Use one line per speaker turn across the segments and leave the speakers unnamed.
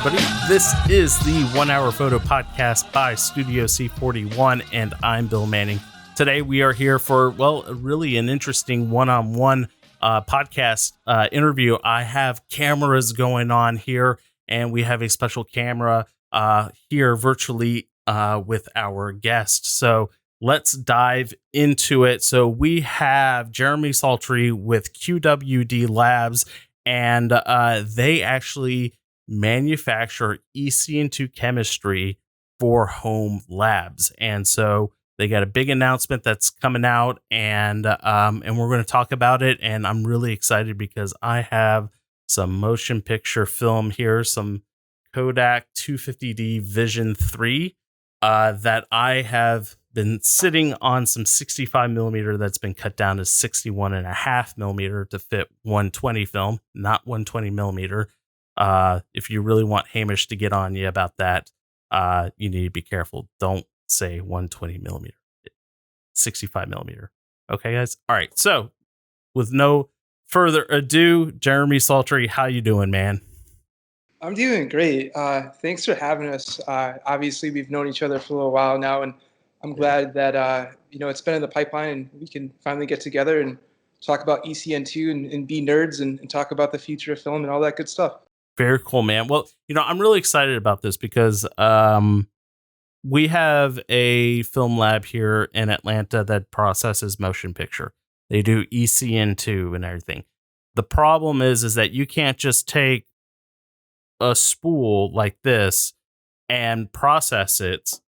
everybody. This is the 1 Hour Photo Podcast by Studio C41, and I'm Bill Manning. Today we are here for, well, really an interesting one-on-one podcast interview. I have cameras going on here, and we have a special camera here virtually with our guest. So let's dive into it. So we have Jeremy Saltry with QWD Labs, and they actually manufacture ECN-2 chemistry for home labs. And so they got a big announcement that's coming out, and we're going to talk about it. And I'm really excited because I have some motion picture film here, some Kodak 250D Vision 3 that I have been sitting on some 65 millimeter that's been cut down to 61.5 millimeter to fit 120 film, not 120 millimeter. If you really want Hamish to get on you about that, you need to be careful. Don't say 120 millimeter, 65 millimeter. Okay, guys. All right. So with no further ado, Jeremy Saltry, how you doing, man?
I'm doing great. Thanks for having us. Obviously, we've known each other for a little while now, and I'm glad that it's been in the pipeline, and we can finally get together and talk about ECN-2 and be nerds and talk about the future of film and all that good stuff.
Very cool, man. Well, I'm really excited about this because we have a film lab here in Atlanta that processes motion picture. They do ECN-2 and everything. The problem is that you can't just take a spool like this and process it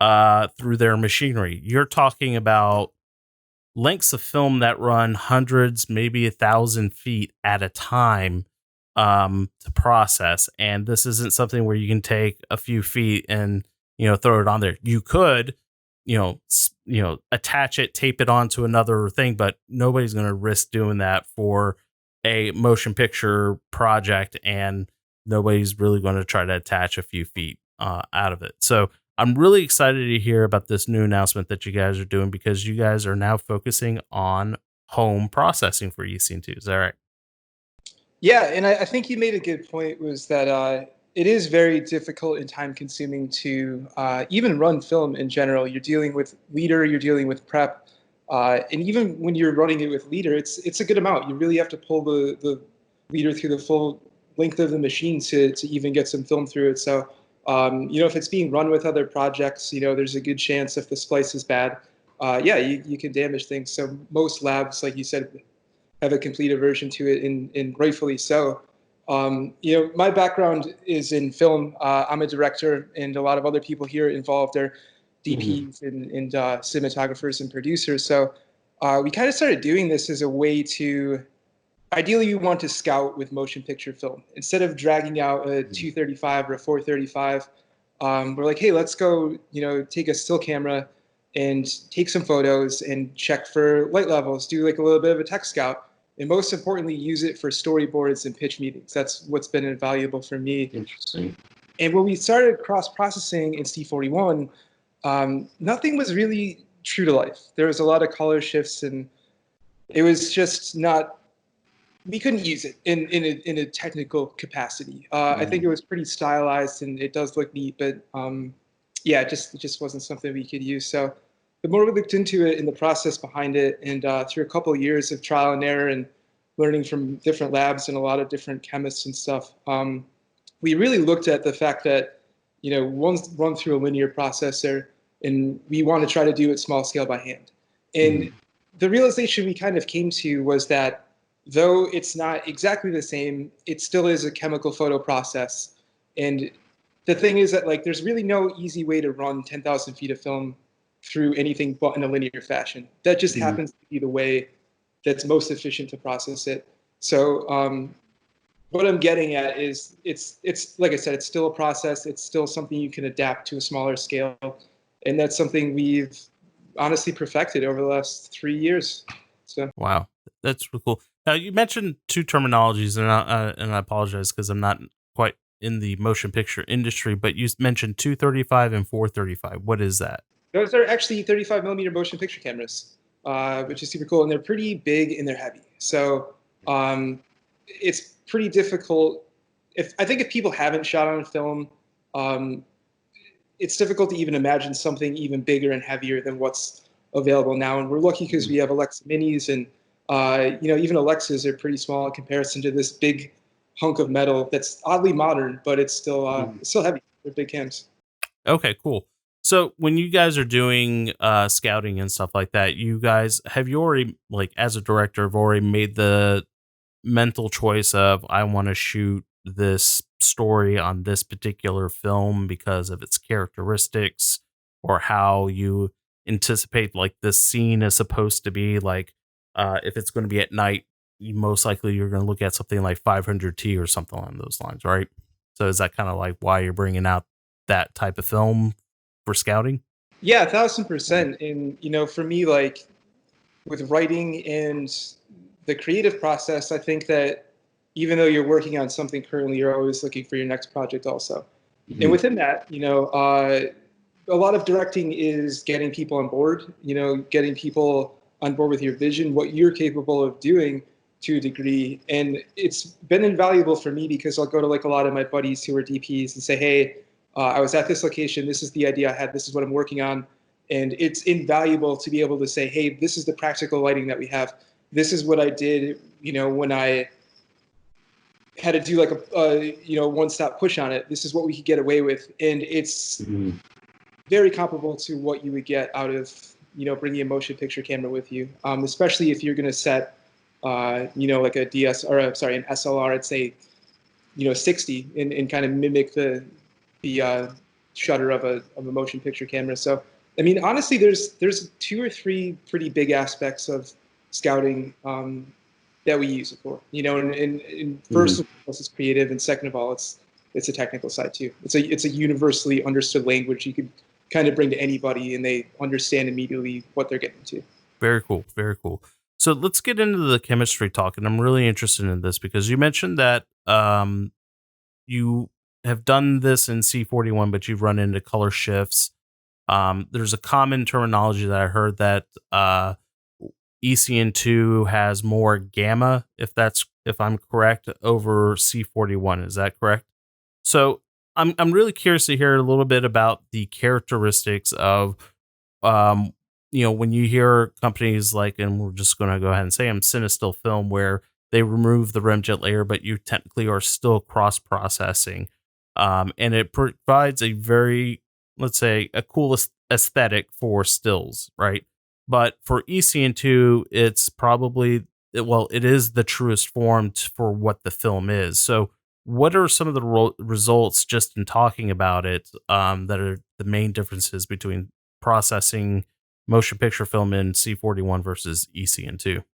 through their machinery. You're talking about lengths of film that run hundreds, maybe 1,000 feet at a time to process. And this isn't something where you can take a few feet and, throw it on there. You could, attach it, tape it onto another thing, but nobody's going to risk doing that for a motion picture project. And nobody's really going to try to attach a few feet out of it. So I'm really excited to hear about this new announcement that you guys are doing, because you guys are now focusing on home processing for ECN-2. Is that right?
Yeah, and I think you made a good point, was that it is very difficult and time consuming to even run film in general. You're dealing with leader, you're dealing with prep, and even when you're running it with leader, it's a good amount. You really have to pull the leader through the full length of the machine to even get some film through it. So, if it's being run with other projects, there's a good chance if the splice is bad, you can damage things. So most labs, like you said, have a complete aversion to it, and rightfully so. My background is in film. I'm a director, and a lot of other people here involved are DPs and cinematographers and producers. So we kind of started doing this as a way to, ideally, you want to scout with motion picture film. Instead of dragging out a 235 or a 435, we're like, hey, let's go, take a still camera and take some photos and check for light levels, do like a little bit of a tech scout, and most importantly, use it for storyboards and pitch meetings. That's what's been invaluable for me.
Interesting.
And when we started cross-processing in C41, nothing was really true to life. There was a lot of color shifts, and it was just not, we couldn't use it in a technical capacity. I think it was pretty stylized, and it does look neat, but it just wasn't something we could use. So the more we looked into it and the process behind it, and through a couple of years of trial and error and learning from different labs and a lot of different chemists and stuff, we really looked at the fact that, one's run through a linear processor, and we want to try to do it small scale by hand. And the realization we kind of came to was that though it's not exactly the same, it still is a chemical photo process. And the thing is that, there's really no easy way to run 10,000 feet of film through anything but in a linear fashion. That just happens to be the way that's most efficient to process it. So what I'm getting at is it's like I said, it's still a process. It's still something you can adapt to a smaller scale. And that's something we've honestly perfected over the last 3 years. So
wow, that's really cool. Now, you mentioned two terminologies, and I apologize because I'm not quite in the motion picture industry, but you mentioned 235 and 435. What is that?
Those are actually 35 millimeter motion picture cameras, which is super cool. And they're pretty big and they're heavy. So it's pretty difficult if I think if people haven't shot on film, um, it's difficult to even imagine something even bigger and heavier than what's available now. And we're lucky because we have Alexa Minis, and even Alexas are pretty small in comparison to this big hunk of metal that's oddly modern, but it's still heavy. They're big cams.
Okay, cool. So when you guys are doing scouting and stuff like that, you guys have you already like as a director have already made the mental choice of I want to shoot this story on this particular film because of its characteristics or how you anticipate like this scene is supposed to be like if it's going to be at night you most likely you're going to look at something like 500T or something along those lines, right? So is that kind of like why you're bringing out that type of film for scouting?
Yeah, 1,000%. And for me, like with writing and the creative process, I think that even though you're working on something currently, you're always looking for your next project also. And within that, a lot of directing is getting people on board, getting people on board with your vision, what you're capable of doing to a degree. And it's been invaluable for me because I'll go to like a lot of my buddies who are DPs and say, hey, I was at this location. This is the idea I had. This is what I'm working on. And it's invaluable to be able to say, hey, this is the practical lighting that we have. This is what I did, when I had to do like a one-stop push on it. This is what we could get away with. And it's very comparable to what you would get out of, bringing a motion picture camera with you, especially if you're going to set, like a an SLR at say, 60 and kind of mimic the shutter of a motion picture camera. So, I mean, honestly, there's two or three pretty big aspects of scouting that we use it for. And first of all, it's creative, and second of all, it's a technical side too. It's a universally understood language you could kind of bring to anybody, and they understand immediately what they're getting to.
Very cool. Very cool. So let's get into the chemistry talk. And I'm really interested in this because you mentioned that you have done this in C41, but you've run into color shifts. There's a common terminology that I heard that ECN-2 has more gamma, if I'm correct, over C41. Is that correct? So I'm really curious to hear a little bit about the characteristics of when you hear companies like, and we're just going to go ahead and say them, Cinestill Film, where they remove the remjet layer, but you technically are still cross processing, and it provides a very, let's say, a cool aesthetic for stills, right? But for ECN2, it's probably it is the truest form for what the film is. So what are some of the results just in talking about it that are the main differences between processing motion picture film in C41 versus ECN2?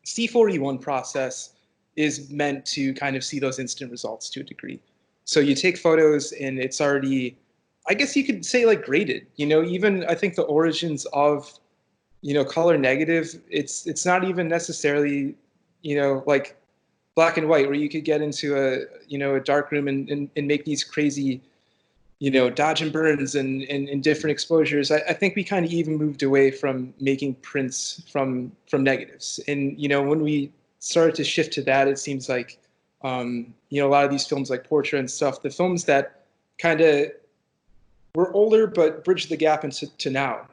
C41 process is meant to kind of see those instant results to a degree. So you take photos and it's already, I guess you could say like graded, even I think the origins of, color negative, it's not even necessarily, like black and white where you could get into a dark room and make these crazy, dodge and burns and different exposures. I think we kind of even moved away from making prints from negatives. And, when we started to shift to that, it seems like, a lot of these films like Portrait and stuff, the films that kind of were older but bridged the gap into now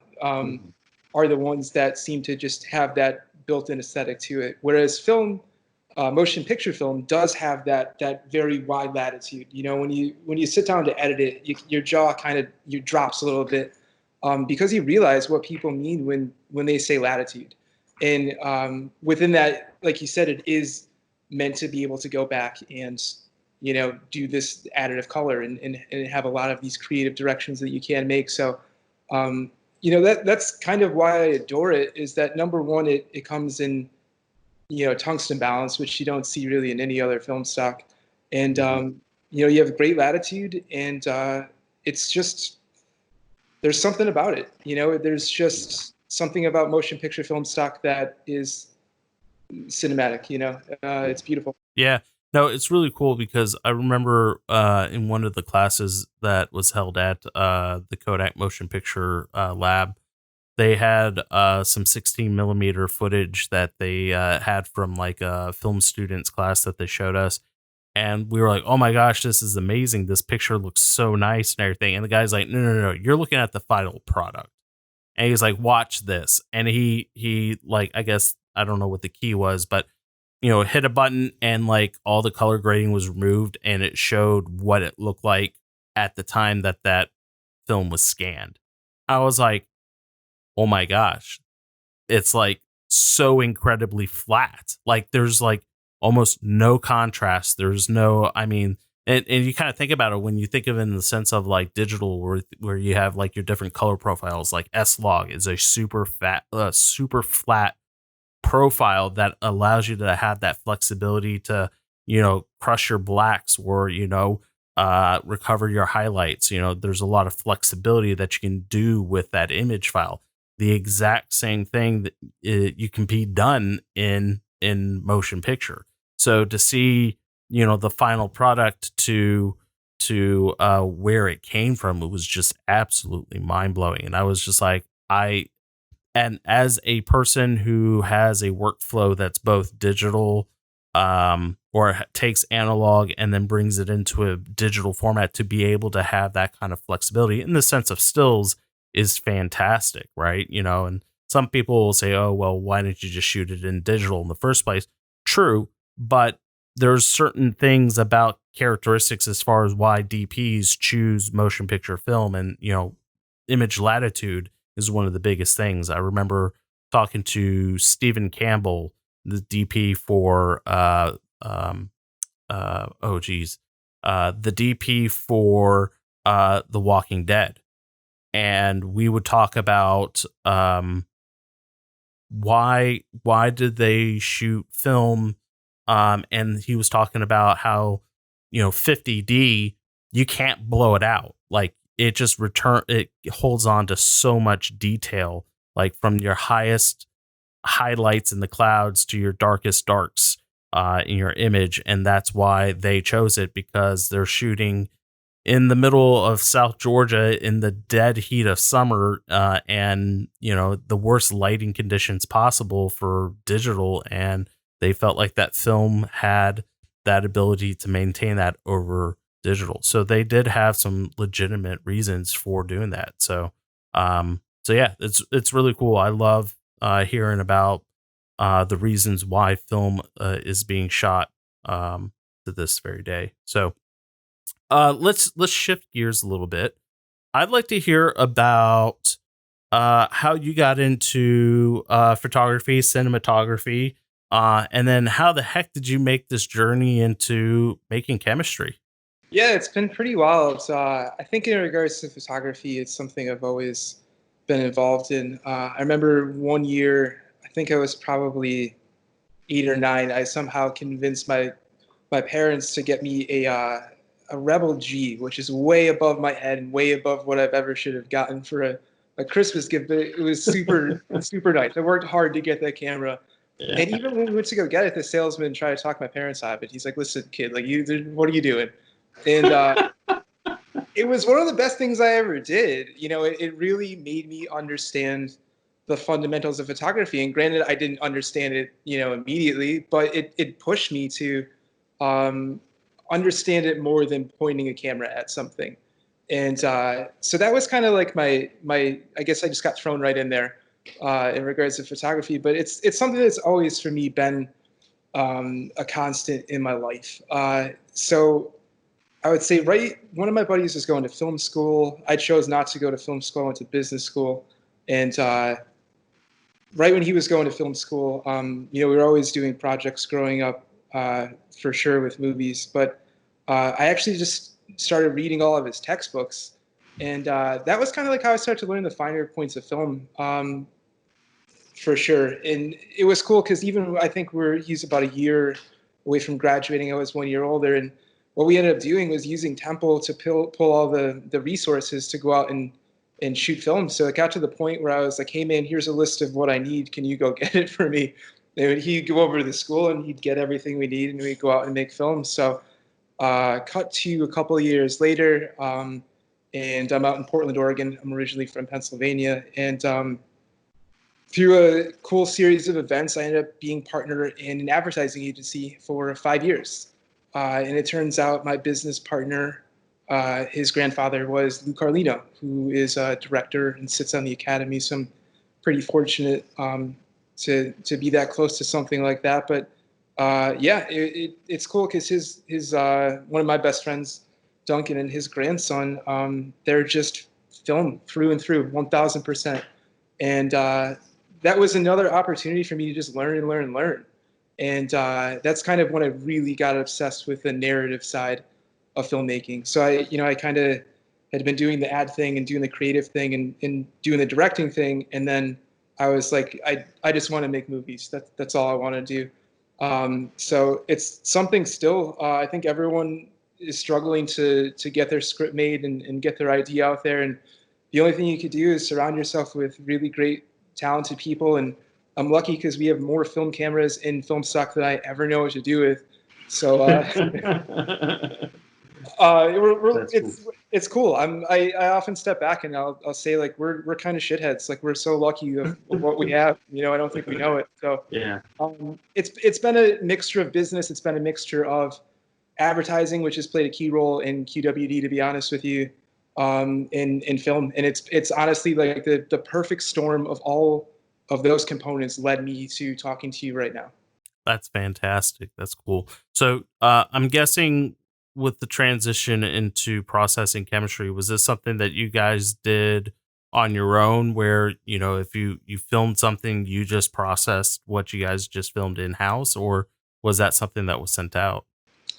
are the ones that seem to just have that built-in aesthetic to it. Whereas film, motion picture film does have that very wide latitude. When you sit down to edit it, your jaw kind of drops a little bit because you realize what people mean when they say latitude. And within that, like you said, it is meant to be able to go back and do this additive color and have a lot of these creative directions that you can make. So that's kind of why I adore it. Is that number one, it comes in tungsten balance, which you don't see really in any other film stock. And, you have great latitude, and it's just, there's something about it. There's just something about motion picture film stock that is cinematic, it's beautiful.
Yeah. No, it's really cool because I remember in one of the classes that was held at the Kodak Motion Picture Lab, they had some 16 millimeter footage that they had from like a film students class that they showed us. And we were like, oh my gosh, this is amazing. This picture looks so nice and everything. And the guy's like, no, you're looking at the final product. And he's like, watch this. And he like, I guess, I don't know what the key was, but hit a button and like all the color grading was removed and it showed what it looked like at the time that film was scanned. I was like, oh my gosh, it's like so incredibly flat. Like there's like almost no contrast. There's no, I mean, and you kind of think about it when you think of it in the sense of like digital, where you have like your different color profiles. Like S-Log is a super flat profile that allows you to have that flexibility to crush your blacks or recover your highlights. There's a lot of flexibility that you can do with that image file. The exact same thing that you can be done in motion picture. So to see the final product to where it came from, it was just absolutely mind-blowing. And I was just like, and as a person who has a workflow that's both digital or takes analog and then brings it into a digital format, to be able to have that kind of flexibility in the sense of stills is fantastic, right? And some people will say, oh, well, why didn't you just shoot it in digital in the first place? True, but there's certain things about characteristics as far as why DPs choose motion picture film, and image latitude is one of the biggest things. I remember talking to Stephen Campbell, the DP for the DP for The Walking Dead, and we would talk about why did they shoot film, and he was talking about how 50D, you can't blow it out. Like it just it holds on to so much detail, like from your highest highlights in the clouds to your darkest darks in your image. And that's why they chose it, because they're shooting in the middle of South Georgia in the dead heat of summer, and the worst lighting conditions possible for digital, and they felt like that film had that ability to maintain that over digital. So they did have some legitimate reasons for doing that. So yeah, it's really cool. I love hearing about the reasons why film is being shot to this very day. So let's shift gears a little bit. I'd like to hear about how you got into photography, cinematography, and then how the heck did you make this journey into making chemistry?
Yeah, it's been pretty wild. I think in regards to photography, it's something I've always been involved in. I remember one year, I think I was probably 8 or 9. I somehow convinced my parents to get me a Rebel G, which is way above my head and way above what I've ever should have gotten for a Christmas gift. But it was super super nice. I worked hard to get that camera.
Yeah.
And even when we went to go get it, the salesman tried to talk my parents out of it. He's like, "Listen, kid, like what are you doing?" And it was one of the best things I ever did. It really made me understand the fundamentals of photography. And granted, I didn't understand it, immediately, but it pushed me to understand it more than pointing a camera at something. And so that was kind of like my, I guess I just got thrown right in there in regards to photography. But it's something that's always for me been a constant in my life. So I would say one of my buddies was going to film school. I chose not to go to film school. I went to business school. And right when he was going to film school, we were always doing projects growing up, for sure, with movies. But I actually just started reading all of his textbooks. And that was kind of like how I started to learn the finer points of film, for sure. And it was cool because even I think he's about a year away from graduating. I was 1 year older. And what we ended up doing was using Temple to pull all the resources to go out and shoot films. So it got to the point where I was like, hey, man, here's a list of what I need. Can you go get it for me? And he'd go over to the school and he'd get everything we need, and we'd go out and make films. So cut to a couple of years later, and I'm out in Portland, Oregon. I'm originally from Pennsylvania. And through a cool series of events, I ended up being partner in an advertising agency for 5 years. And it turns out my business partner, his grandfather was Lou Carlino, who is a director and sits on the Academy. So I'm pretty fortunate to be that close to something like that. But yeah, it's cool because his one of my best friends, Duncan, and his grandson, they're just film through and through, 1,000%. And that was another opportunity for me to just learn and learn and learn. And that's kind of when I really got obsessed with the narrative side of filmmaking. So I kind of had been doing the ad thing and doing the creative thing and doing the directing thing. And then I was like, I just want to make movies. That's all I want to do. So it's something still, I think everyone is struggling to get their script made and get their idea out there. And the only thing you could do is surround yourself with really great, talented people. And I'm lucky because we have more film cameras in film stock than I ever know what to do with. So it's cool. I often step back and I'll say like we're kind of shitheads. Like we're so lucky of what we have. I don't think we know it. So
yeah,
it's been a mixture of business. It's been a mixture of advertising, which has played a key role in QWD, to be honest with you, in film. And it's honestly like the perfect storm of all of those components led me to talking to you right now.
That's fantastic. That's cool. So I'm guessing with the transition into processing chemistry, was this something that you guys did on your own where, if you filmed something, you just processed what you guys just filmed in-house, or was that something that was sent out?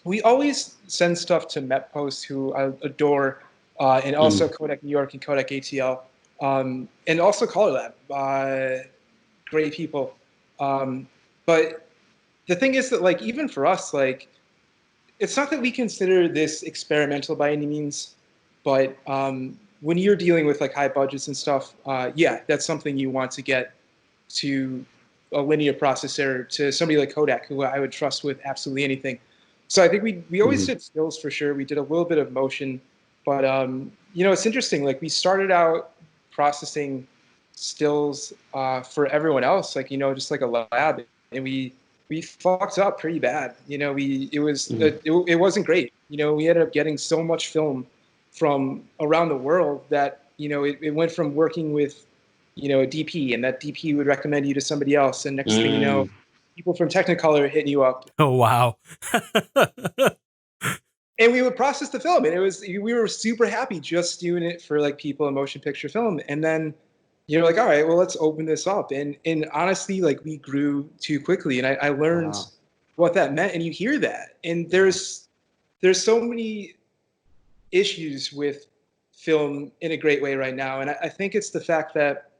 We always send stuff to MetPost, who I adore, and also Kodak New York and Kodak ATL, and also Color Lab. Great people. But the thing is that, like, even for us, like, it's not that we consider this experimental by any means, but when you're dealing with like high budgets and stuff, yeah, that's something you want to get to a linear processor, to somebody like Kodak, who I would trust with absolutely anything. So I think we always did stills for sure. We did a little bit of motion, but it's interesting. Like we started out processing stills for everyone else, like just like a lab, and we fucked up pretty bad. It wasn't great. We ended up getting so much film from around the world that it went from working with a DP, and that DP would recommend you to somebody else, and next thing you know, people from Technicolor hitting you up.
Oh wow.
And we would process the film, and we were super happy just doing it for like people in motion picture film. And then you're like, all right, well, let's open this up. And honestly, like we grew too quickly, and I learned what that meant. And you hear that, and there's so many issues with film in a great way right now. And I think it's the fact that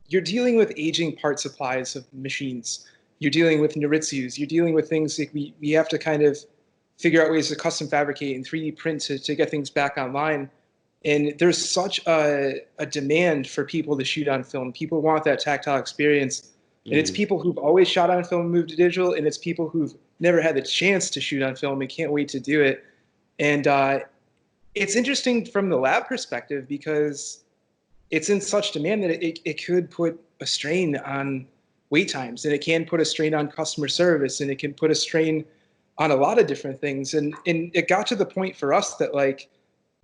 you're dealing with aging part supplies of machines. You're dealing with Noritsus. You're dealing with things like we have to kind of figure out ways to custom fabricate and 3D print to get things back online. And there's such a demand for people to shoot on film. People want that tactile experience. And it's people who've always shot on film and moved to digital, and it's people who've never had the chance to shoot on film and can't wait to do it. And it's interesting from the lab perspective because it's in such demand that it could put a strain on wait times, and it can put a strain on customer service, and it can put a strain on a lot of different things. And it got to the point for us that like,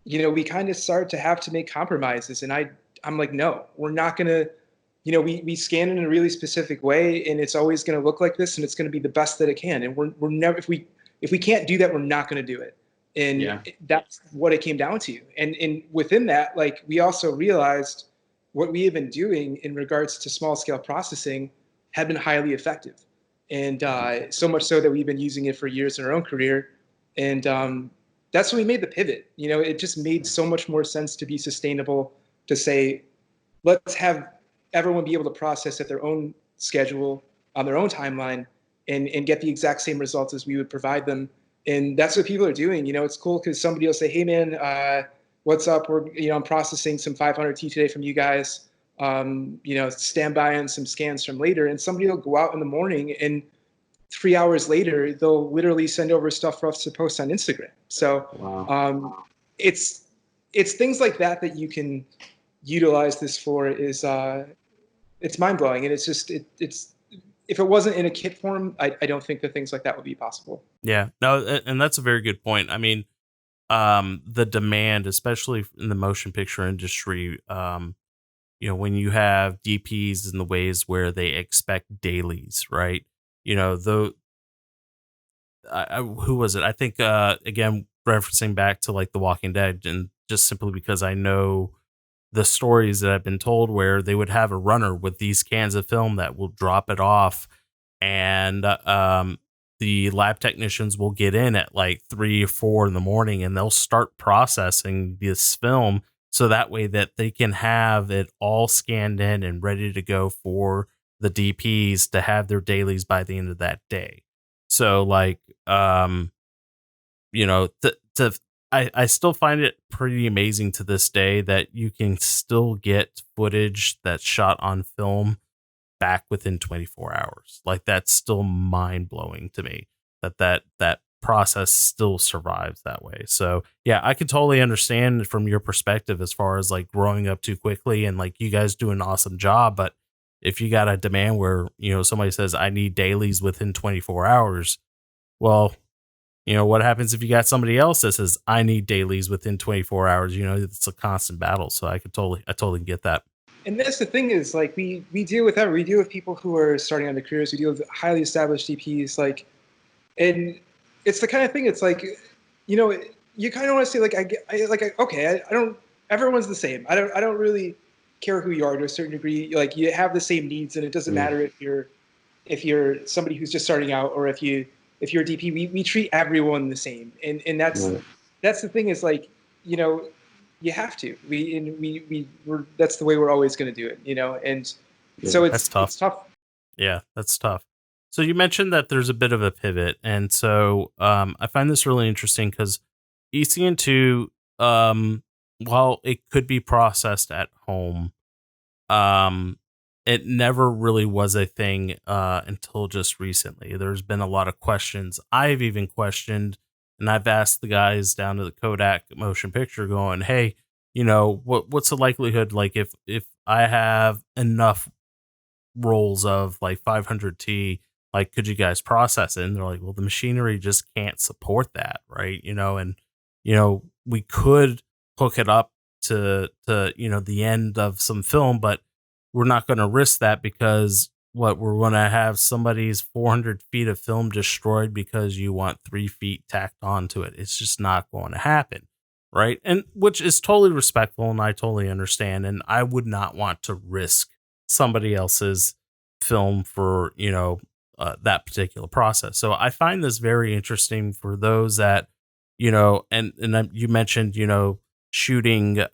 we kind of started to have to make compromises. And I'm like, no, we're not going to, we scan in a really specific way, and it's always going to look like this, and it's going to be the best that it can. And we're never, if we can't do that, we're not going to do it. And that's what it came down to. And within that, like, we also realized what we had been doing in regards to small scale processing had been highly effective. And so much so that we've been using it for years in our own career. And that's when we made the pivot. It just made so much more sense to be sustainable, to say, let's have everyone be able to process at their own schedule, on their own timeline, and get the exact same results as we would provide them. And that's what people are doing. It's cool because somebody will say, hey man, what's up? I'm processing some 500T today from you guys. Stand by on some scans from later. And somebody will go out in the morning, and 3 hours later, they'll literally send over stuff for us to post on Instagram. So it's things like that you can utilize this for. It's mind blowing. And it's just, if it wasn't in a kit form, I don't think that things like that would be possible.
Yeah, no, and that's a very good point. I mean, the demand, especially in the motion picture industry, when you have DPs in the ways where they expect dailies, right? Though, who was it? I think, again, referencing back to like The Walking Dead, and just simply because I know the stories that I've been told where they would have a runner with these cans of film that will drop it off, and the lab technicians will get in at like 3 or 4 in the morning, and they'll start processing this film so that way that they can have it all scanned in and ready to go for the DPs to have their dailies by the end of that day. So like, you know, I still find it pretty amazing to this day that you can still get footage that's shot on film back within 24 hours. Like, that's still mind blowing to me that process still survives that way. So yeah, I could totally understand from your perspective as far as like growing up too quickly, and like you guys do an awesome job. But if you got a demand where, somebody says, I need dailies within 24 hours, well, what happens if you got somebody else that says, I need dailies within 24 hours? It's a constant battle. So I totally get that.
And that's the thing is, like, we deal with that. We deal with people who are starting on their careers. We deal with highly established DPs, like, and it's the kind of thing. It's like, you kind of want to say, like, okay, I don't. Everyone's the same. I don't really care who you are to a certain degree. Like, you have the same needs, and it doesn't matter if you're somebody who's just starting out or if you're a DP. We treat everyone the same, and that's the thing is, like, you have to. We're that's the way we're always going to do it, and so
That's tough.
It's tough.
Yeah, that's tough. So you mentioned that there's a bit of a pivot, and so I find this really interesting because ECN-2, while it could be processed at home, it never really was a thing until just recently. There's been a lot of questions. I've even questioned, and I've asked the guys down to the Kodak motion picture going, hey, what's the likelihood, like, if I have enough rolls of like 500T, like, could you guys process it? And they're like, well, the machinery just can't support that, right? And we could hook it up to the end of some film, but we're not going to risk that because we're going to have somebody's 400 feet of film destroyed because you want 3 feet tacked onto it. It's just not going to happen, right? And which is totally respectful, and I totally understand. And I would not want to risk somebody else's film for that particular process. So I find this very interesting for those that and you mentioned shooting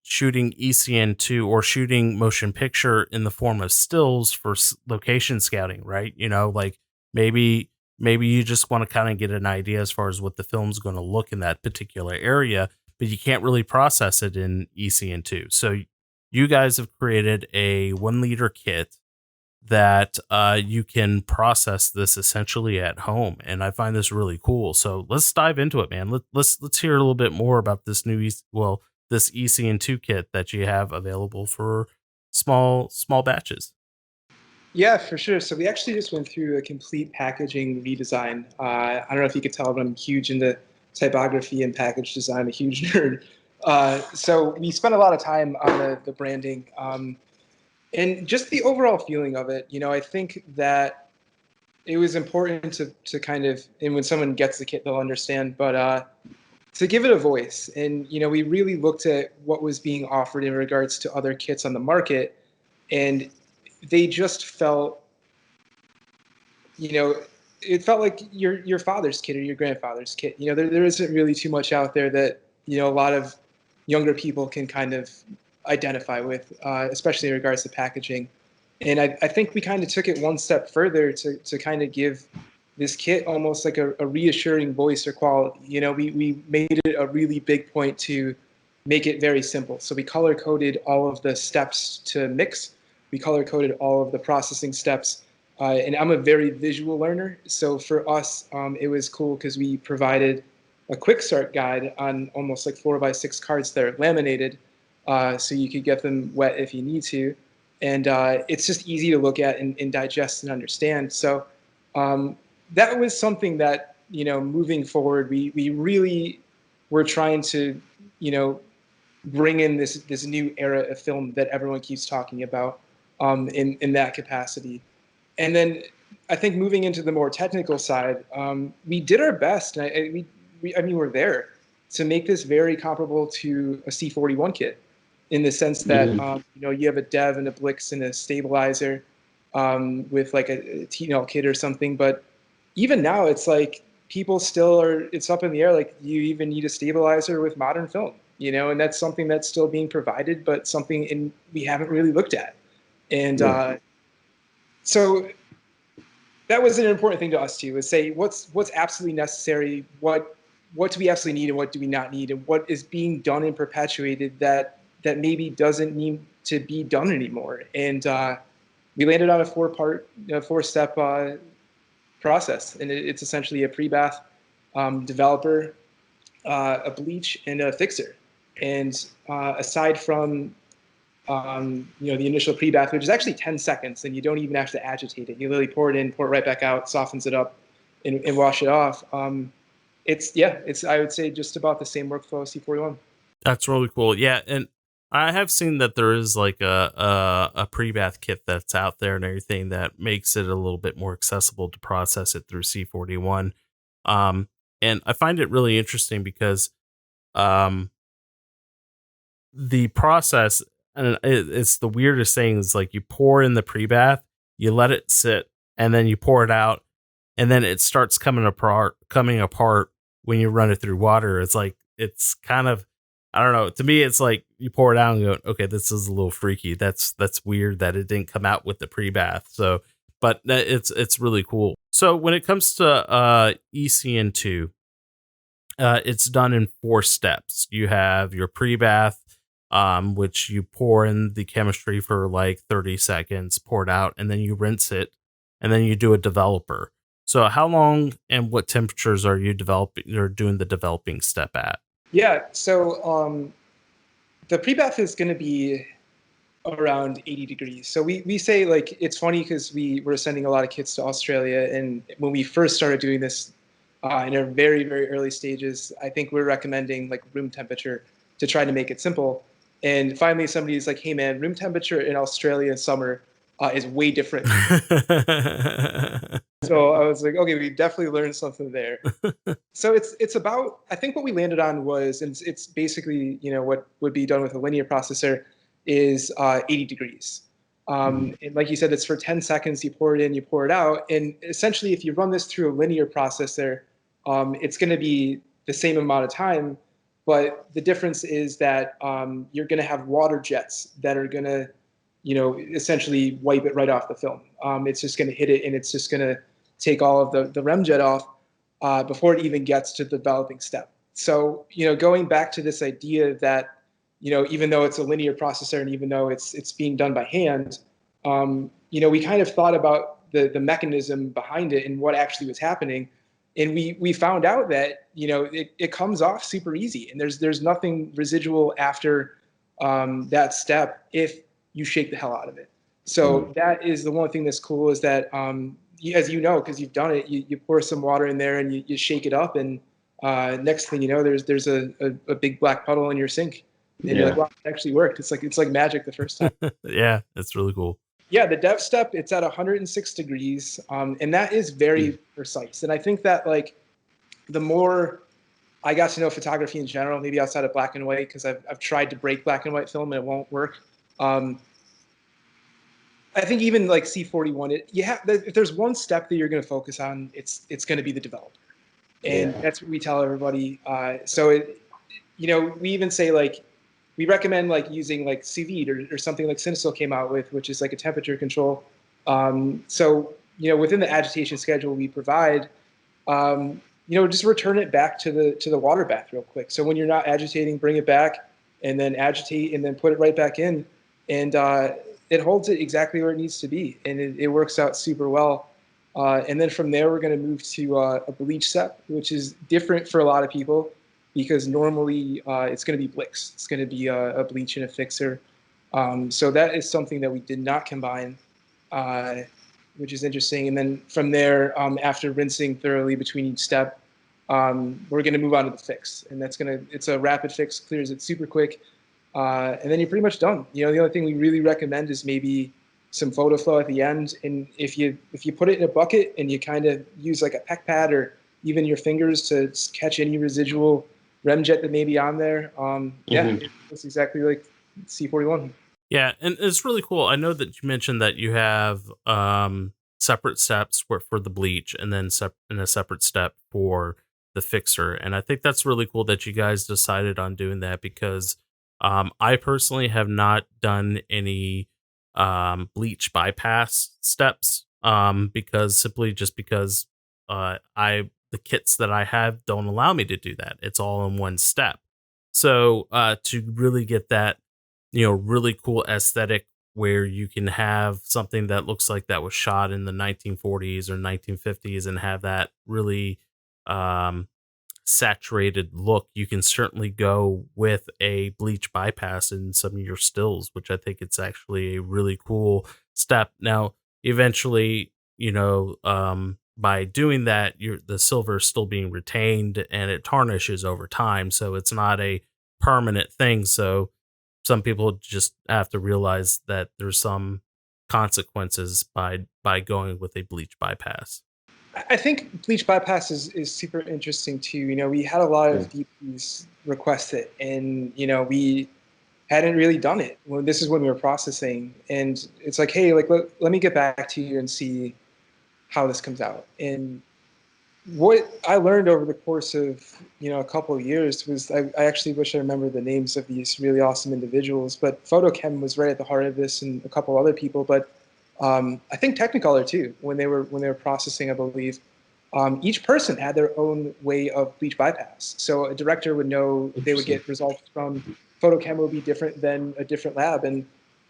shooting ECN-2 or shooting motion picture in the form of stills for location scouting, right? Like, maybe you just want to kind of get an idea as far as what the film's going to look in that particular area, but you can't really process it in ECN-2. So you guys have created a 1-liter kit that you can process this essentially at home, and I find this really cool. So let's dive into it, man. Let's hear a little bit more about this this ECN-2 kit that you have available for small batches.
Yeah, for sure. So we actually just went through a complete packaging redesign. I don't know if you could tell, but I'm huge into typography and package design. I'm a huge nerd. So we spent a lot of time on the branding and just the overall feeling of it. I think that it was important to kind of, and when someone gets the kit, they'll understand, but to give it a voice. And, we really looked at what was being offered in regards to other kits on the market, and they just felt, it felt like your father's kit or your grandfather's kit. There isn't really too much out there that, a lot of younger people can kind of identify with, especially in regards to packaging. And I think we kind of took it one step further to kind of give this kit almost like a reassuring voice or quality. We made it a really big point to make it very simple. So we color coded all of the steps to mix. We color coded all of the processing steps. And I'm a very visual learner. So for us, it was cool because we provided a quick start guide on almost like 4x6 cards that are laminated, so you could get them wet if you need to. and it's just easy to look at and digest and understand. So that was something that, moving forward, we really were trying to, bring in this new era of film that everyone keeps talking about in that capacity. And then I think moving into the more technical side, we did our best, and we're there to make this very comparable to a C41 kit, in the sense that you have a dev and a Blix and a stabilizer with like a T-Nel kit or something. But even now, it's like people still are. It's up in the air. Like, you even need a stabilizer with modern film, and that's something that's still being provided, but something we haven't really looked at. And so that was an important thing to us too, is say what's absolutely necessary, what do we absolutely need, and what do we not need, and what is being done and perpetuated that maybe doesn't need to be done anymore. And we landed on a four-step process, and it's essentially a Prebath, developer, a bleach, and a fixer. And aside from the initial pre-bath, which is actually 10 seconds, and you don't even have to agitate it. You literally pour it in, pour it right back out, softens it up, and wash it off. It's I would say just about the same workflow as C41.
That's really cool. Yeah, and I have seen that there is like a pre-bath kit that's out there and everything that makes it a little bit more accessible to process it through C41. And I find it really interesting because the process, and it's the weirdest thing, is like you pour in the pre-bath, you let it sit, and then you pour it out, and then it starts coming apart when you run it through water. It's kind of, I don't know, to me it's like you pour it out and go, okay, this is a little freaky. That's weird that it didn't come out with the pre-bath. So, but it's really cool. So when it comes to ECN-2, it's done in 4 steps. You have your pre-bath, which you pour in the chemistry for like 30 seconds, pour it out, and then you rinse it, and then you do a developer. So how long and what temperatures are you developing or doing the developing step at?
Yeah, so the pre-bath is going to be around 80 degrees. So we say, like, it's funny because we were sending a lot of kits to Australia, and when we first started doing this in our very, very early stages, I think we're recommending like room temperature to try to make it simple. And finally, somebody's like, "Hey, man, room temperature in Australia in summer is way different." So I was like, "Okay, we definitely learned something there." So it's about, I think what we landed on was, and it's basically what would be done with a linear processor is 80 degrees. And like you said, it's for 10 seconds. You pour it in, you pour it out, and essentially, if you run this through a linear processor, it's going to be the same amount of time. But the difference is that you're going to have water jets that are going to, essentially wipe it right off the film. It's just going to hit it, and it's just going to take all of the REM jet off before it even gets to the developing step. So, going back to this idea that, even though it's a linear processor and even though it's being done by hand, we kind of thought about the mechanism behind it and what actually was happening. And we found out that it comes off super easy, and there's nothing residual after that step if you shake the hell out of it. So that is the one thing that's cool, is that as you know, because you've done it, you pour some water in there and you shake it up, and next thing you know, there's a big black puddle in your sink, and you're like, wow, it actually worked. It's like magic the first time.
Yeah, that's really cool.
Yeah, the dev step, it's at 106 degrees, and that is very precise. And I think that, like, the more I got to know photography in general, maybe outside of black and white, because I've tried to break black and white film and it won't work. I think even like C41, if there's one step that you're going to focus on, it's going to be the developer, and that's what we tell everybody. We even say, like, we recommend like using like sous vide or something like Cinestill came out with, which is like a temperature control. Within the agitation schedule we provide, just return it back to the water bath real quick. So when you're not agitating, bring it back, and then agitate, and then put it right back in, and it holds it exactly where it needs to be, and it works out super well. And then from there, we're going to move to a bleach step, which is different for a lot of people, because normally it's going to be Blix. It's going to be a bleach and a fixer. So that is something that we did not combine, uh, which is interesting. And then from there, after rinsing thoroughly between each step, we're going to move on to the fix. And it's a rapid fix, clears it super quick. And then you're pretty much done. The only thing we really recommend is maybe some photo flow at the end. And if you put it in a bucket and you kind of use like a peck pad or even your fingers to catch any residual remjet that may be on there, yeah, it looks exactly like C41.
Yeah, and it's really cool. I know that you mentioned that you have separate steps for the bleach and then a separate step for the fixer. And I think that's really cool that you guys decided on doing that because I personally have not done any bleach bypass steps because the kits that I have don't allow me to do that. It's all in one step. So to really get that really cool aesthetic where you can have something that looks like that was shot in the 1940s or 1950s and have that really um, saturated look, you can certainly go with a bleach bypass in some of your stills, which I think it's actually a really cool step. Now, eventually, by doing that, the silver is still being retained and it tarnishes over time, so it's not a permanent thing. So some people just have to realize that there's some consequences by going with a bleach bypass.
I think bleach bypass is super interesting too. We had a lot of DPs request it, and we hadn't really done it. Well, this is when we were processing, and it's like, hey, like let me get back to you and see how this comes out. And what I learned over the course of a couple of years was I actually wish I remember the names of these really awesome individuals, but Photochem was right at the heart of this, and a couple other people. But I think Technicolor too, when they were processing, I believe, each person had their own way of bleach bypass. So a director would know they would get results from Photochem will be different than a different lab. And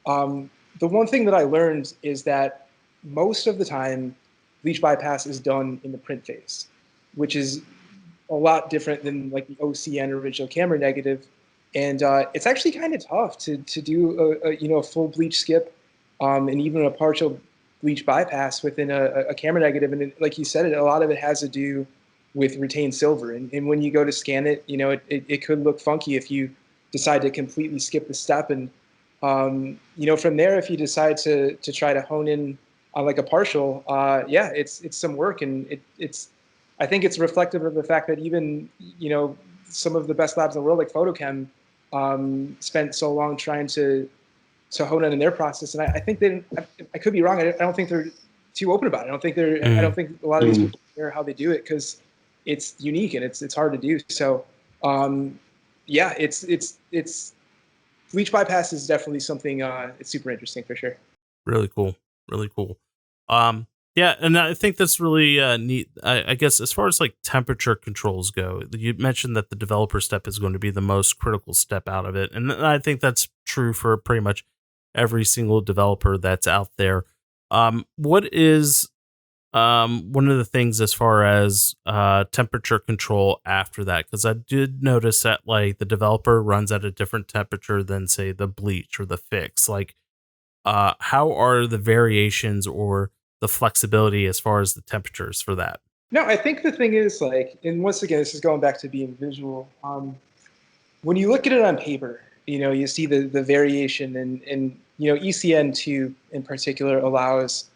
the one thing that I learned is that most of the time, bleach bypass is done in the print phase, which is a lot different than like the OCN original camera negative. And it's actually kind of tough to do a full bleach skip and even a partial bleach bypass within a camera negative. And like you said, a lot of it has to do with retained silver. And when you go to scan it, it could look funky if you decide to completely skip the step. And from there, if you decide to try to hone in on like a partial, yeah, it's some work, and I think it's reflective of the fact that even some of the best labs in the world, like Photochem, spent so long trying to hone in their process. And I think I could be wrong. I don't think they're too open about it. I don't think a lot of these people care how they do it because it's unique and it's hard to do. So yeah, it's bleach bypass is definitely something it's super interesting for sure.
Really cool. Really cool. Yeah, and I think that's really neat. I guess as far as like temperature controls go, you mentioned that the developer step is going to be the most critical step out of it, and I think that's true for pretty much every single developer that's out there. What is one of the things as far as temperature control after that? Because I did notice that like the developer runs at a different temperature than say the bleach or the fix. Like, how are the variations or the flexibility as far as the temperatures for that?
No, I think the thing is like, and once again, this is going back to being visual. When you look at it on paper, you see the variation, and ECN-2 in particular allows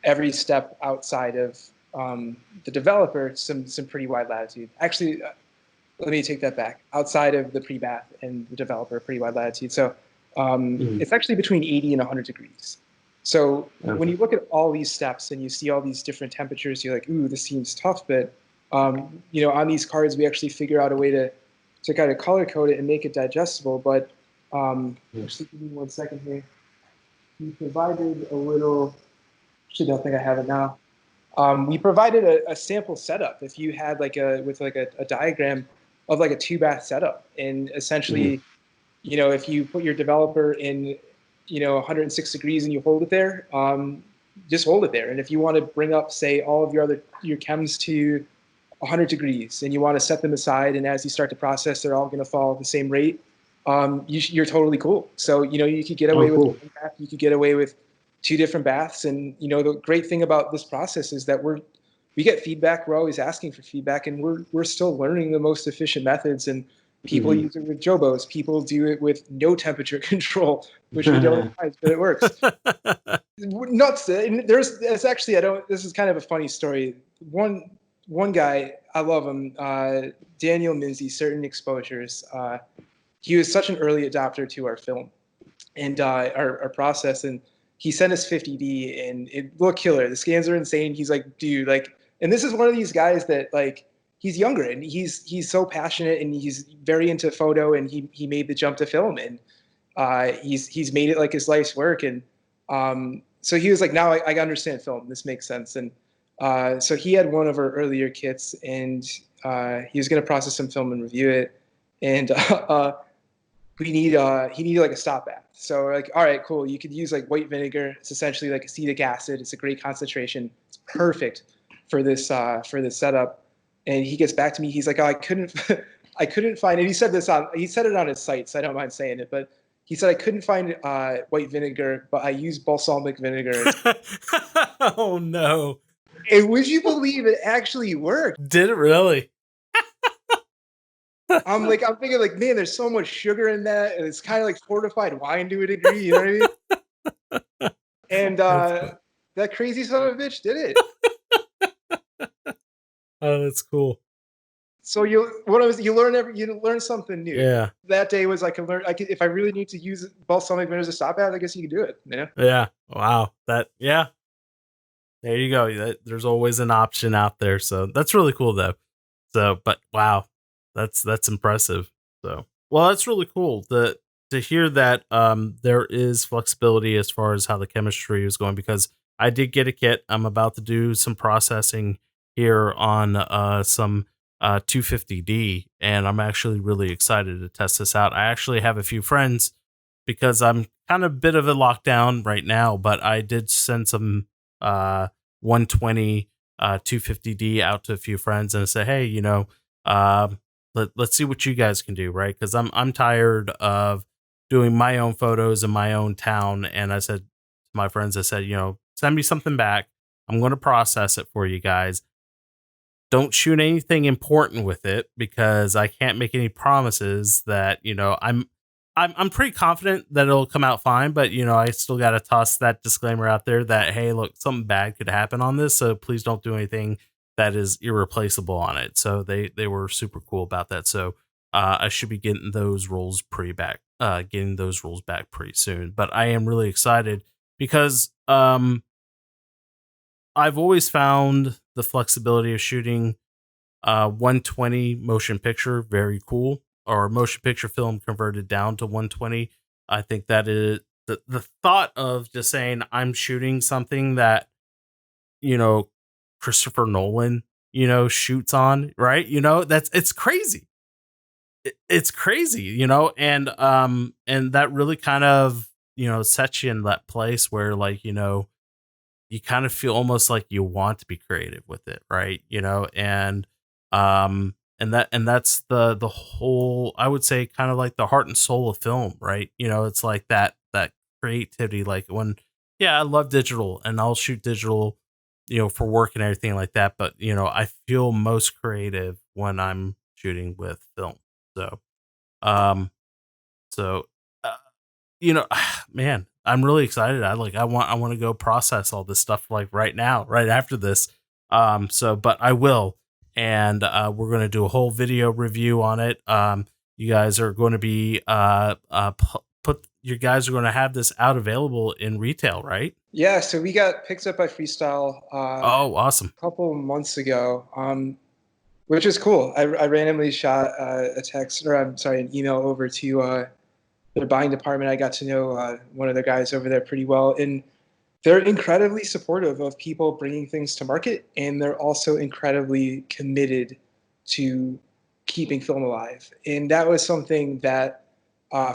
every step outside of the developer some pretty wide latitude. Actually, let me take that back. Outside of the Prebath and the developer, pretty wide latitude. So it's actually between 80 and 100 degrees. So when you look at all these steps and you see all these different temperatures, you're like, ooh, this seems tough. But on these cards, we actually figure out a way to kind of color code it and make it digestible. But actually, give me 1 second here. We provided a little. Actually, don't think I have it now. We provided a sample setup. If you had like a diagram of like a 2-bath setup, and essentially, if you put your developer in 106 degrees and you hold it there, just hold it there. And if you want to bring up, say, all of your chems to 100 degrees and you want to set them aside, and as you start to process, they're all going to fall at the same rate, you're totally cool. So, you could get away with one bath, you could get away with 2 different baths. And, the great thing about this process is that we get feedback. We're always asking for feedback, and we're still learning the most efficient methods. And people use it with jobos. People do it with no temperature control, which we don't advise, but it works. Nuts. And there's actually, this is kind of a funny story. One guy, I love him, Daniel Minzy, Certain Exposures. He was such an early adopter to our film and our process. And he sent us 50D, and it looked killer. The scans are insane. He's like, dude, and this is one of these guys that he's younger and he's so passionate and he's very into photo, and he made the jump to film, and he's made it like his life's work. And so he was like, now I understand film. This makes sense. And so he had one of our earlier kits, and he was going to process some film and review it. And he needed like a stop bath. So we're like, all right, cool. You could use like white vinegar. It's essentially like acetic acid. It's a great concentration. It's perfect for this setup. And he gets back to me. He's like, oh, I couldn't find it. He said it on his site, so I don't mind saying it. But he said, I couldn't find white vinegar, but I used balsamic vinegar.
Oh no.
And would you believe it actually worked?
Did it really?
I'm thinking like, man, there's so much sugar in that, and it's kind of like fortified wine to a degree, you know what I mean? And that crazy son of a bitch did it.
Oh, that's cool.
So you learn something new.
Yeah.
That day was if I really need to use balsamic vinegar as a stop bath, I guess you could do it. Yeah.
Yeah. Wow. Yeah. There you go. There's always an option out there. So that's really cool though. So, but wow. That's impressive. So, well, that's really cool to hear that there is flexibility as far as how the chemistry is going, because I did get a kit. I'm about to do some processing here on some 250D, and I'm actually really excited to test this out. I actually have a few friends, because I'm kind of a bit of a lockdown right now, but I did send some 120 250D out to a few friends and say, hey, let's see what you guys can do, right? Because I'm tired of doing my own photos in my own town. And I said to my friends, send me something back. I'm going to process it for you guys. Don't shoot anything important with it, because I can't make any promises that, I'm pretty confident that it'll come out fine, but I still got to toss that disclaimer out there that, hey, look, something bad could happen on this, so please don't do anything that is irreplaceable on it. So they were super cool about that. So I should be getting those rules back pretty soon. But I am really excited because I've always found the flexibility of shooting 120 motion picture very cool, or motion picture film converted down to 120. I think that is the thought of just saying I'm shooting something that Christopher Nolan, shoots on, right? It's crazy. It's crazy, and that really kind of, sets you in that place where you kind of feel almost like you want to be creative with it, right? And that's the whole, I would say, kind of like the heart and soul of film, right? It's like that creativity, like I love digital and I'll shoot digital for work and everything like that. But, I feel most creative when I'm shooting with film. So, man, I'm really excited. I want to go process all this stuff right now, right after this. But I will, and we're going to do a whole video review on it. You guys are going to be you guys are going to have this out available in retail, right?
Yeah, so we got picked up by Freestyle.
Oh, awesome!
A couple months ago, which is cool. I randomly shot an email over to their buying department. I got to know one of the guys over there pretty well, and they're incredibly supportive of people bringing things to market, and they're also incredibly committed to keeping film alive. And that was something that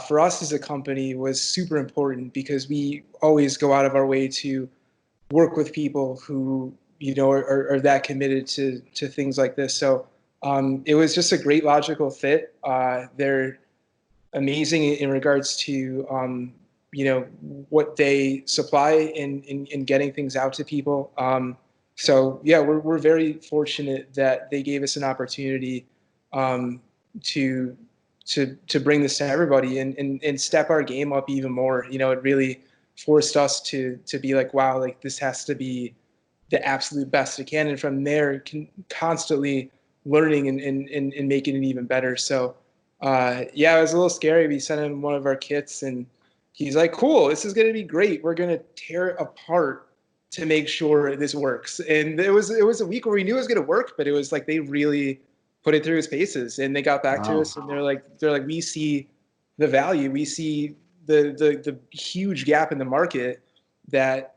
for us as a company was super important, because we always go out of our way to work with people who are that committed to things like this. So it was just a great logical fit. They're amazing in regards to what they supply in getting things out to people. So yeah, we're very fortunate that they gave us an opportunity um, to to bring this to everybody and step our game up even more. It really forced us to be like, wow, like this has to be the absolute best it can, and from there constantly learning and making it even better. So yeah, it was a little scary. We sent him one of our kits, and he's like, "Cool, this is going to be great. We're going to tear it apart to make sure this works." And it was a week where we knew it was going to work, but it was like they really put it through its paces, and they got back to
Wow.
us, and they're like, "We see the value. We see the huge gap in the market that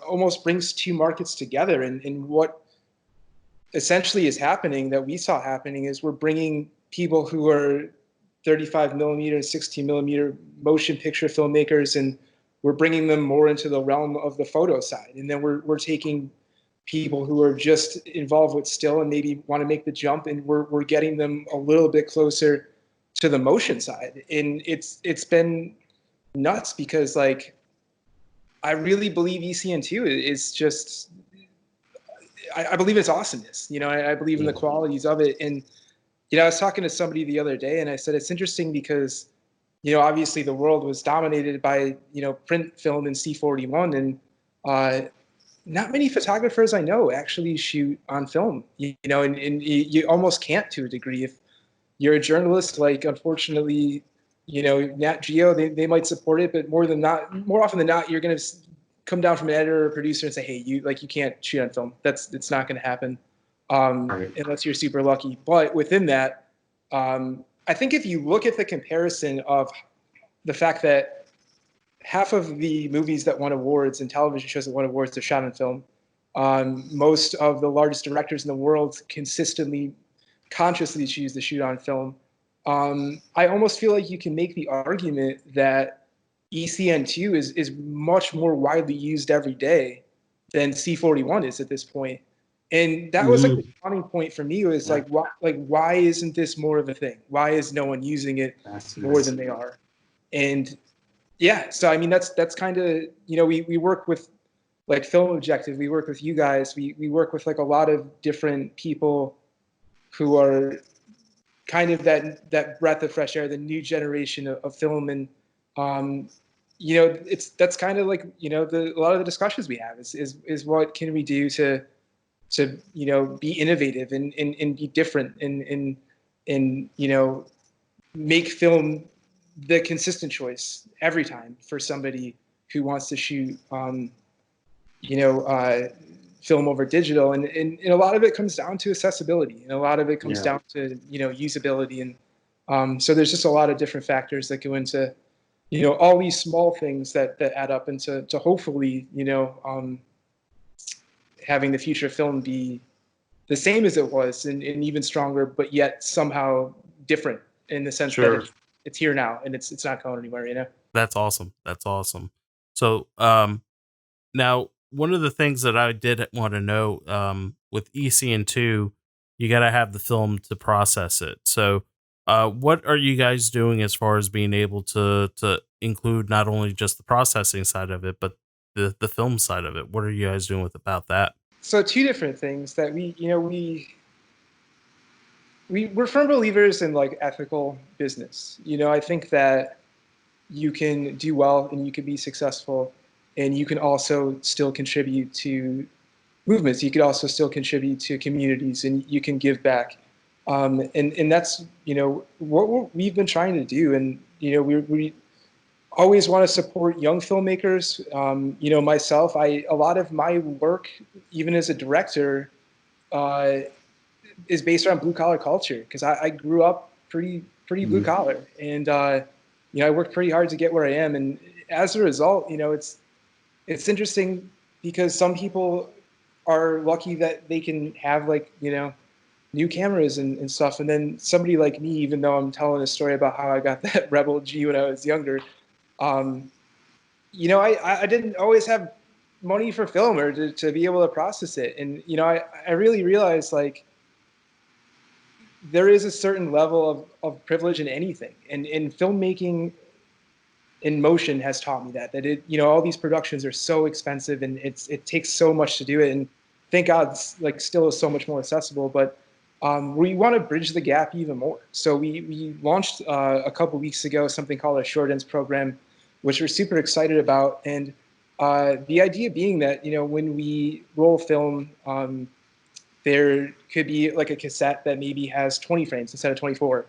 almost brings two markets together." And what essentially is happening, that we saw happening, is we're bringing people who are 35 millimeter, 16 millimeter motion picture filmmakers, and we're bringing them more into the realm of the photo side. And then we're taking people who are just involved with still and maybe want to make the jump, and we're getting them a little bit closer to the motion side. And it's been nuts, because like I really believe ECN2 is just, I believe it's awesomeness. I believe in the
Yeah.
qualities of it. And I was talking to somebody the other day, and I said it's interesting because obviously the world was dominated by print film and C41, and uh, not many photographers I know actually shoot on film. And you almost can't, to a degree. If you're a journalist, like, unfortunately, Nat Geo, they might support it, but more often than not, you're going to come down from an editor or producer and say, hey, you can't shoot on film. It's not going to happen
Right.
unless you're super lucky. But within that, I think if you look at the comparison of the fact that half of the movies that won awards and television shows that won awards are shot on film, most of the largest directors in the world consistently, consciously choose to shoot on film. I almost feel like you can make the argument that ECN2 is much more widely used every day than C41 is at this point. And that was like
Mm-hmm.
the turning point for me, was
Yeah.
why isn't this more of a thing? Why is no one using it
That's
more
nice.
than they are? And yeah, so I mean that's kind of, we work with like Film Objective, we work with you guys, we work with like a lot of different people who are kind of that breath of fresh air, the new generation of film. And um, that's kind of like a lot of the discussions we have is what can we do to be innovative and be different and make film the consistent choice every time for somebody who wants to shoot you know, film over digital. And a lot of it comes down to accessibility, and a lot of it comes
Yeah.
down to usability. And so there's just a lot of different factors that go into all these small things that add up into hopefully having the future of film be the same as it was, and even stronger, but yet somehow different, in the sense that
Sure.
it's here now and it's not going anywhere.
That's awesome. That's awesome. So, now one of the things that I did want to know, with ECN2, you got to have the film to process it. So, what are you guys doing as far as being able to include not only just the processing side of it, but the film side of it? What are you guys doing with about that?
So two different things that we're firm believers in, like, ethical business. I think that you can do well and you can be successful, and you can also still contribute to movements. You could also still contribute to communities, and you can give back. And that's what we've been trying to do. And we always want to support young filmmakers. Myself, a lot of my work, even as a director, uh, is based around blue collar culture, because I grew up pretty blue
Mm-hmm.
collar, and I worked pretty hard to get where I am. And as a result, it's interesting, because some people are lucky that they can have, like, new cameras and stuff, and then somebody like me, even though I'm telling a story about how I got that Rebel G when I was younger, um, I didn't always have money for film, or to be able to process it. And I really realized, like, there is a certain level of privilege in anything, and in filmmaking in motion has taught me that it, you know, all these productions are so expensive and it takes so much to do it, and thank God it's like still is so much more accessible, but we want to bridge the gap even more. So we launched a couple weeks ago something called a short ends program, which we're super excited about. And the idea being that, you know, when we roll film, there could be like a cassette that maybe has 20 frames instead of 24.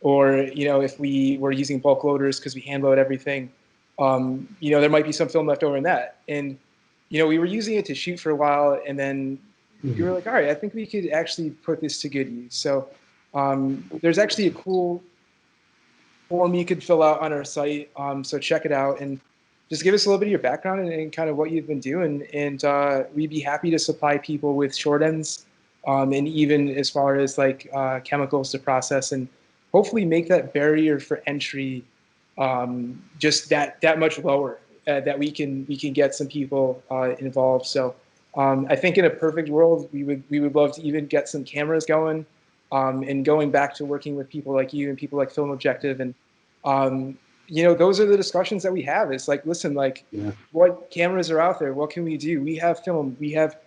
Or, you know, if we were using bulk loaders because we hand load everything, you know, there might be some film left over in that. And, you know, we were using it to shoot for a while, and then we were like, all right, I think we could actually put this to good use. So there's actually a cool form you could fill out on our site. So check it out and just give us a little bit of your background and kind of what you've been doing. And we'd be happy to supply people with short ends, and even as far as like chemicals to process, and hopefully make that barrier for entry just that much lower, that we can get some people involved. So I think in a perfect world, we would love to even get some cameras going, and going back to working with people like you and people like Film Objective. And you know, those are the discussions that we have. It's like, listen, like, what cameras are out there? What can we do? We have film, we have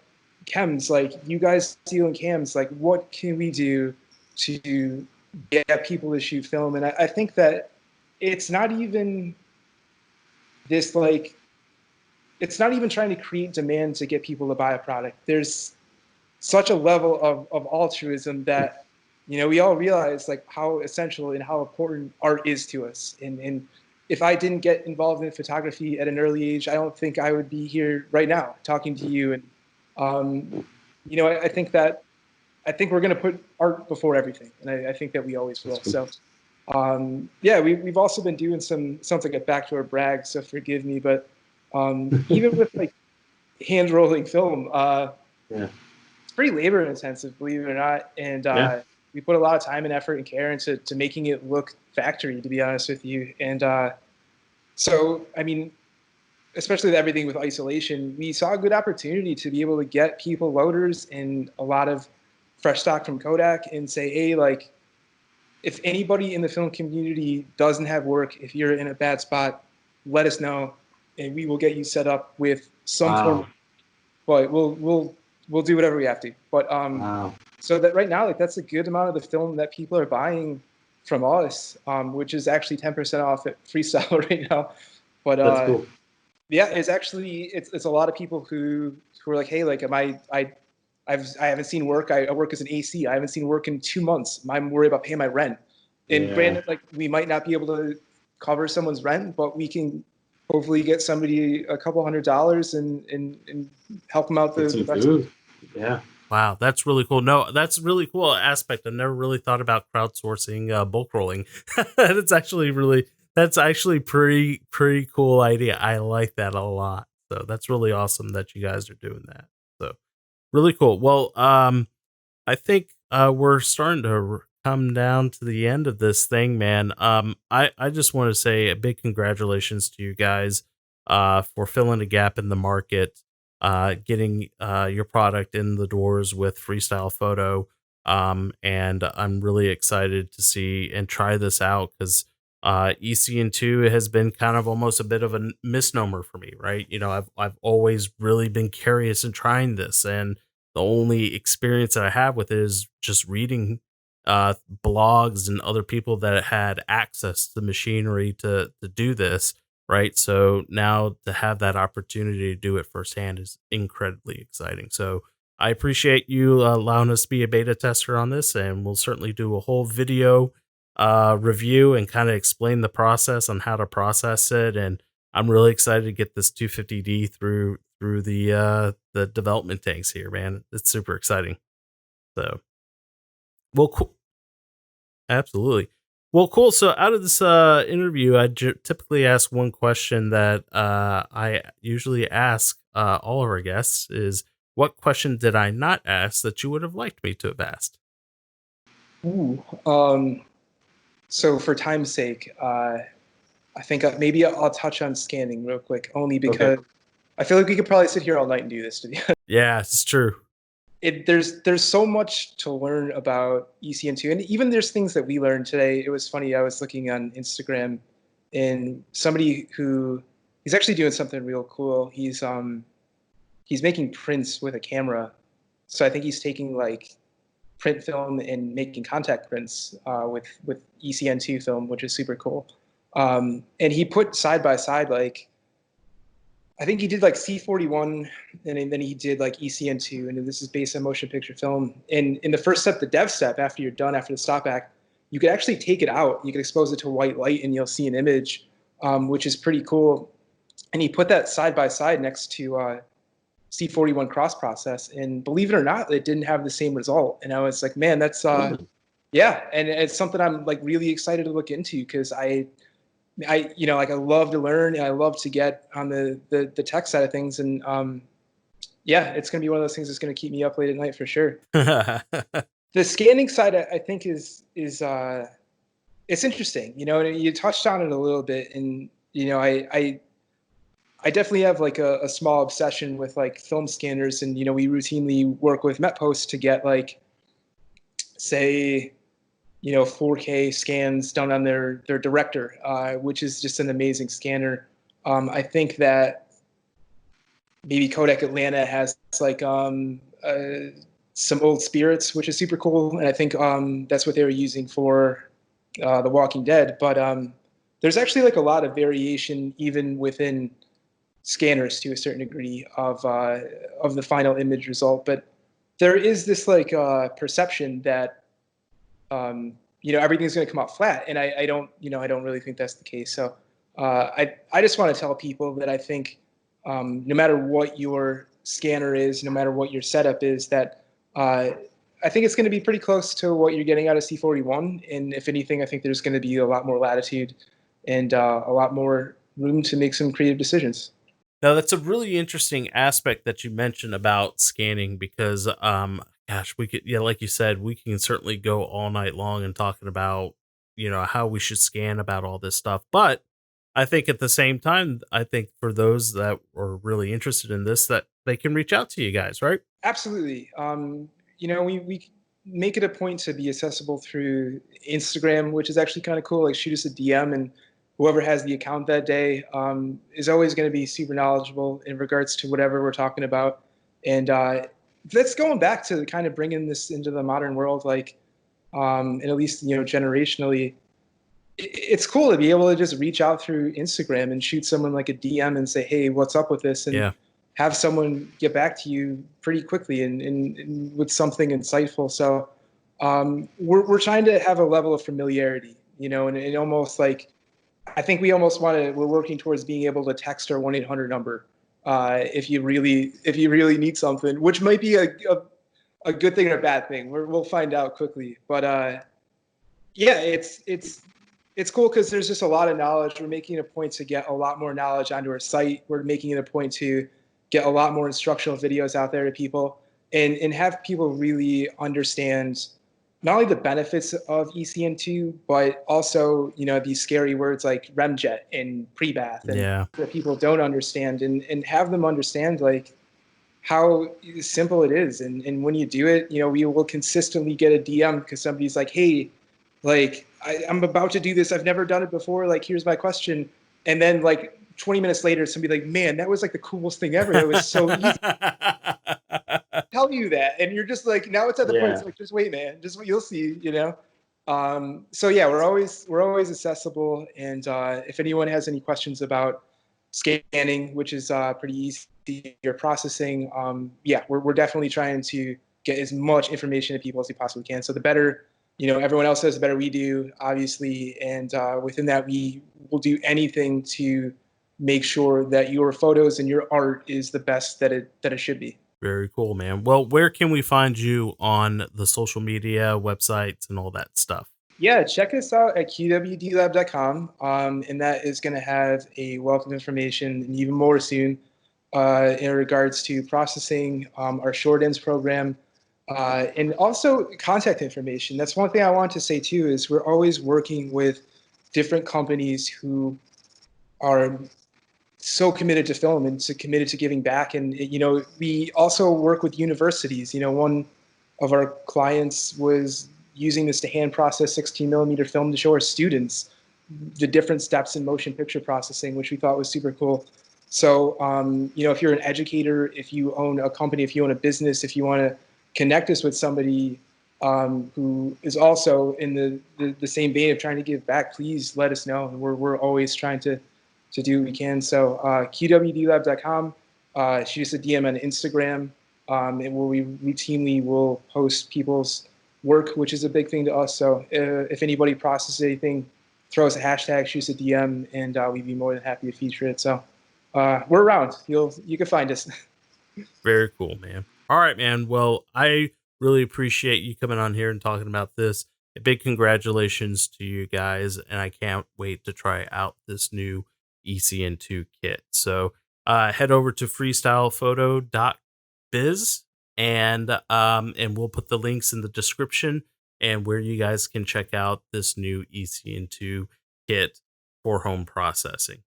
chems, like you guys dealing cams, like what can we do to get people to shoot film? And I think that it's not even this, like, it's not even trying to create demand to get people to buy a product. There's such a level of altruism that, you know, we all realize like how essential and how important art is to us. And if I didn't get involved in photography at an early age, I don't think I would be here right now talking to you. And you know, I think we're going to put art before everything, and I think that we always will. So yeah, we've also been doing sounds like a backdoor brag, so forgive me, but even with like hand rolling film, it's pretty labor intensive, believe it or not. And we put a lot of time and effort and care into making it look factory, to be honest with you. And so, I mean, especially with everything with isolation, we saw a good opportunity to be able to get people loaders and a lot of fresh stock from Kodak and say, hey, like, if anybody in the film community doesn't have work, if you're in a bad spot, let us know, and we will get you set up with some form. But we'll do whatever we have to. But so that right now, like, that's a good amount of the film that people are buying from us, which is actually 10% off at Freestyle right now. But
that's cool.
Yeah, it's actually it's a lot of people who are like, hey, like, I haven't seen work. I work as an AC. I haven't seen work in 2 months. I'm worried about paying my rent. And granted, like, we might not be able to cover someone's rent, but we can hopefully get somebody a couple $100 and help them out the best.
Food. Yeah.
Wow, that's really cool. No, that's a really cool aspect. I never really thought about crowdsourcing bulk rolling. That's actually pretty cool idea. I like that a lot. So that's really awesome that you guys are doing that. So really cool. Well, I think we're starting to come down to the end of this thing, man. I just want to say a big congratulations to you guys for filling a gap in the market, getting your product in the doors with Freestyle Photo. And I'm really excited to see and try this out because ECN-2 has been kind of almost a bit of a misnomer for me, right? You know, I've always really been curious in trying this, and the only experience that I have with it is just reading blogs and other people that had access to the machinery to do this, right? So now to have that opportunity to do it firsthand is incredibly exciting. So I appreciate you allowing us to be a beta tester on this, and we'll certainly do a whole video review and kind of explain the process on how to process it. And I'm really excited to get this 250D through the development tanks here, man. It's super exciting. So, well, cool. Absolutely. Well, cool. So out of this interview, I typically ask one question that I usually ask all of our guests is, what question did I not ask that you would have liked me to have asked?
Ooh, so for time's sake, I think maybe I'll touch on scanning real quick, only because I feel like we could probably sit here all night and do this. To be honest.
Yeah, it's true.
there's so much to learn about ECN2, and even there's things that we learned today. It was funny. I was looking on Instagram, and somebody who he's actually doing something real cool. He's making prints with a camera. So I think he's taking like print film and making contact prints with ECN2 film, which is super cool. And he put side by side, like, I think he did like C41, and then he did like ECN2, and this is based on motion picture film. And in the first step, the dev step, after you're done, after the stop back, you could actually take it out. You could expose it to white light, and you'll see an image, which is pretty cool. And he put that side by side next to C41 cross process, and believe it or not, it didn't have the same result. And I was like, man, that's yeah, and it's something I'm like really excited to look into, because I like I love to learn, and I love to get on the tech side of things, and yeah, it's gonna be one of those things that's gonna keep me up late at night for sure. The scanning side, I think, is it's interesting. And you touched on it a little bit, and I definitely have like a small obsession with like film scanners, and we routinely work with MetPost to get like, say, 4K scans done on their Director, which is just an amazing scanner. I think that maybe Kodak Atlanta has like some old spirits, which is super cool, and I think that's what they were using for The Walking Dead. But there's actually like a lot of variation even within scanners to a certain degree of the final image result. But there is this like perception that everything's going to come out flat, and I don't really think that's the case. So I just want to tell people that I think no matter what your scanner is, no matter what your setup is, that I think it's going to be pretty close to what you're getting out of C41. And if anything, I think there's going to be a lot more latitude and a lot more room to make some creative decisions.
Now, that's a really interesting aspect that you mentioned about scanning, because, gosh, we could, like you said, we can certainly go all night long and talking about, how we should scan, about all this stuff. But I think at the same time, I think for those that are really interested in this, that they can reach out to you guys, right?
Absolutely. We make it a point to be accessible through Instagram, which is actually kind of cool. Like, shoot us a DM, and whoever has the account that day is always going to be super knowledgeable in regards to whatever we're talking about. And that's going back to kind of bringing this into the modern world, like, and at least, generationally, it's cool to be able to just reach out through Instagram and shoot someone like a DM and say, hey, what's up with this? And have someone get back to you pretty quickly and with something insightful. So we're trying to have a level of familiarity, and almost like, I think we're working towards being able to text our 1-800 number if you really need something, which might be a good thing or a bad thing. We'll find out quickly. But yeah, it's cool because there's just a lot of knowledge. We're making it a point to get a lot more knowledge onto our site. We're making it a point to get a lot more instructional videos out there to people, and have people really understand not only the benefits of ECN2, but also, these scary words like remjet and prebath, and that people don't understand, and have them understand like how simple it is. And when you do it, we will consistently get a DM because somebody's like, hey, like, I'm about to do this. I've never done it before. Like, here's my question. And then like 20 minutes later, somebody like, man, that was like the coolest thing ever. It was so easy. Tell you that, and you're just like, now it's at the point, it's like, just wait, man, just you'll see, so yeah, we're always accessible. And if anyone has any questions about scanning, which is pretty easy, or processing, we're definitely trying to get as much information to people as we possibly can. So the better everyone else does, the better we do, obviously. And within that, we will do anything to make sure that your photos and your art is the best that it should be.
Very cool, man. Well, where can we find you on the social media, websites, and all that stuff?
Yeah, check us out at QWDlab.com, and that is going to have a wealth of information, and even more soon, in regards to processing, our short ends program, and also contact information. That's one thing I want to say too, is we're always working with different companies who are so committed to film and so committed to giving back. And, we also work with universities. One of our clients was using this to hand process 16 millimeter film to show our students the different steps in motion picture processing, which we thought was super cool. So, if you're an educator, if you own a company, if you own a business, if you want to connect us with somebody who is also in the same vein of trying to give back, please let us know. We're always trying to do what we can. So QWDlab.com, shoot us a DM on Instagram, and we routinely will post people's work, which is a big thing to us. So if anybody processes anything, throw us a hashtag, shoot us a DM, and we'd be more than happy to feature it. So we're around. You can find us.
Very cool, man. All right, man. Well, I really appreciate you coming on here and talking about this. A big congratulations to you guys, and I can't wait to try out this new ECN-2 kit. So head over to freestylephoto.biz, and we'll put the links in the description and where you guys can check out this new ECN-2 kit for home processing.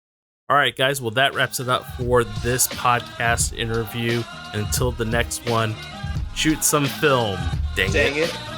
All right, guys. Well, that wraps it up for this podcast interview. Until the next one, shoot some film. Dang it.